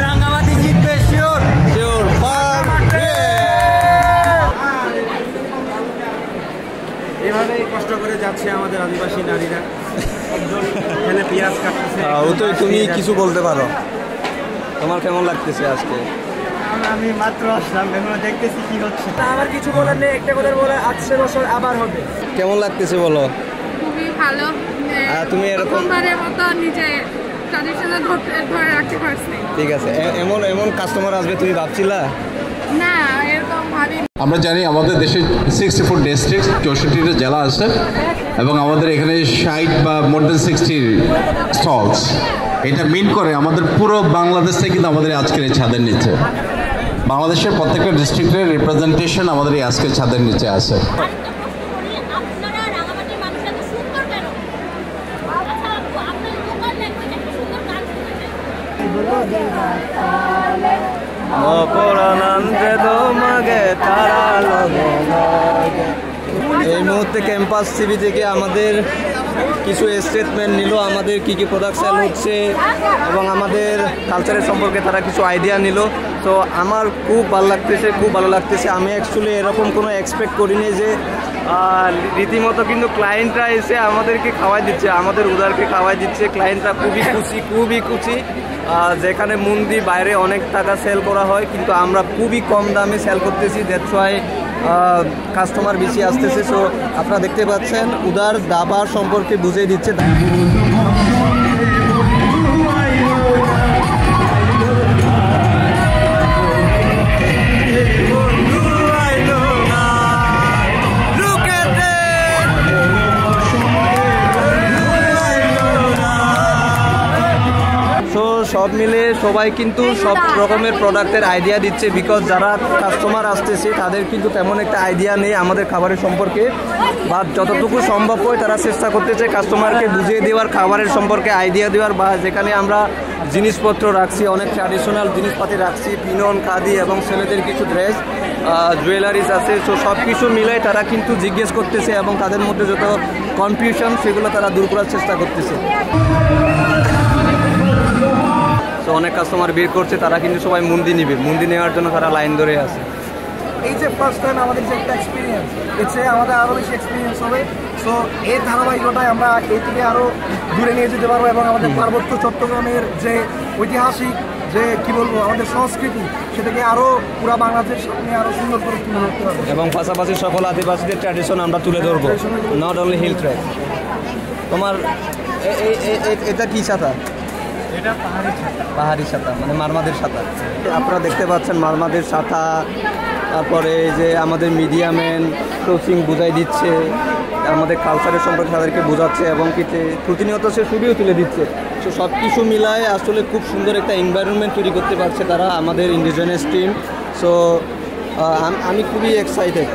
রাঙ্গামাটি জিতবে sure sure. এভাবেই কষ্ট করে যাচ্ছে আমাদের আদিবাসী নারীরা। একজন এখানে পেঁয়াজ কাটতেছে। তুমি কিছু বলতে পারো, তোমার কেমন লাগতেছে আজকে? আমি মাত্র আসলাম, এখনো দেখতেছি কি হচ্ছে। আমার কিছু বলার নেই, একটা কথা বলে 800 বছর আবার হবে। কেমন লাগতেছে বলো? খুবই ভালো। তুমি প্রথমবারের মতো নিজে ট্র্যাডিশনাল ধরে রাখতে পারছি। ঠিক আছে, এমন কাস্টমার আসবে তুমি ভাবছিলা? না, এরকম ভাবি। আমরা জানি আমাদের দেশে 64 ডিস্ট্রিক্ট, 64টা জেলা আছে এবং আমাদের এখানে 60 বা মোর দেন 60 স্টলস। এটা মিন করে আমাদের পুরো বাংলাদেশ থেকে কিন্তু আমাদের আজকের এই ছাদের নিচে, বাংলাদেশের প্রত্যেকটা ডিস্ট্রিক্টের রিপ্রেজেন্টেশন আমাদের এই আজকের ছাদের নিচে আছে। এই মুহূর্তে ক্যাম্পাস টিভি থেকে আমাদের কিছু স্টেটমেন্ট নিল, আমাদের কি কি প্রোডাক্ট সেল হচ্ছে এবং আমাদের কালচারের সম্পর্কে তারা কিছু আইডিয়া নিল। তো আমার খুব ভালো লাগতেছে। আমি অ্যাকচুয়ালি এরকম কোনো এক্সপেক্ট করিনি যে রীতিমতো কিন্তু ক্লায়েন্টরা এসে আমাদেরকে খাওয়াই দিচ্ছে, আমাদের উদারকে খাওয়াই দিচ্ছে। ক্লায়েন্টরা খুবই খুশি। যেখানে মুন্দি বাইরে অনেক টাকা সেল করা হয়, কিন্তু আমরা খুবই কম দামে সেল করতেছি। দ্যাটস ওয়াই কাস্টমার বেশি আসতেছে। সো আপনারা দেখতে পাচ্ছেন উদার দাবার সম্পর্কে বুঝিয়ে দিচ্ছে। সব মিলে সবাই কিন্তু সব রকমের প্রোডাক্টের আইডিয়া দিচ্ছে, বিকজ যারা কাস্টমার আসতেছে তাদের কিন্তু তেমন একটা আইডিয়া নেই আমাদের খাবারের সম্পর্কে, বা যতটুকু সম্ভব হয় তারা চেষ্টা করতেছে কাস্টমারকে বুঝিয়ে দেওয়ার, খাবারের সম্পর্কে আইডিয়া দেওয়ার। বা যেখানে আমরা জিনিসপত্র রাখছি, অনেক ট্র্যাডিশনাল জিনিসপাতি রাখছি, পিনন, খাদি এবং ছেলেদের কিছু ড্রেস, জুয়েলারিস আছে। সো সব কিছু মিলে তারা কিন্তু জিজ্ঞেস করতেছে এবং তাদের মধ্যে যত কনফিউশন সেগুলো তারা দূর করার চেষ্টা করতেছে। তো অনেক কাস্টমার বের করছে, তারা কিন্তু সবাই মুন্দি নিবে, মুন্দি নেওয়ার জন্য তারা লাইন ধরে আছে। এই যে ফার্স্ট টাইম আমাদের যে একটা এক্সপিরিয়েন্স, এতে আমাদের আরও বেশি এক্সপিরিয়েন্স হবে। সো এই ধারাবাহিকতায় আমরা এই থেকে আরও দূরে নিয়ে যেতে পারবো এবং আমাদের পার্বত্য চট্টগ্রামের যে ঐতিহাসিক যে কি বলবো আমাদের সংস্কৃতি, সেটাকে আরও পুরা বাংলাদেশের সামনে আরও সুন্দর করে তুলে ধরতে পারবো এবং পাশাপাশি সকল আদিবাসীদের ট্র্যাডিশন আমরা তুলে ধরবো, নট অনলি হিল ট্র্যাক। তোমার এটা কি ছাতা? এটা পাহাড়ি ছাতা, মানে মারমাদের ছাতা। আপনারা দেখতে পাচ্ছেন মারমাদের ছাতা। তারপরে যে আমাদের মিডিয়াম্যান ক্রসিং বুঝাই দিচ্ছে, আমাদের কালচারের সম্পর্কে তাদেরকে বোঝাচ্ছে এবং প্রতিনিয়ত সে ছবিও তুলে দিচ্ছে। সো সব কিছু মিলায় আসলে খুব সুন্দর একটা এনভায়রনমেন্ট তৈরি করতে পারছে তারা, আমাদের ইন্ডিজিনাস টিম। সো আমি খুবই এক্সাইটেড।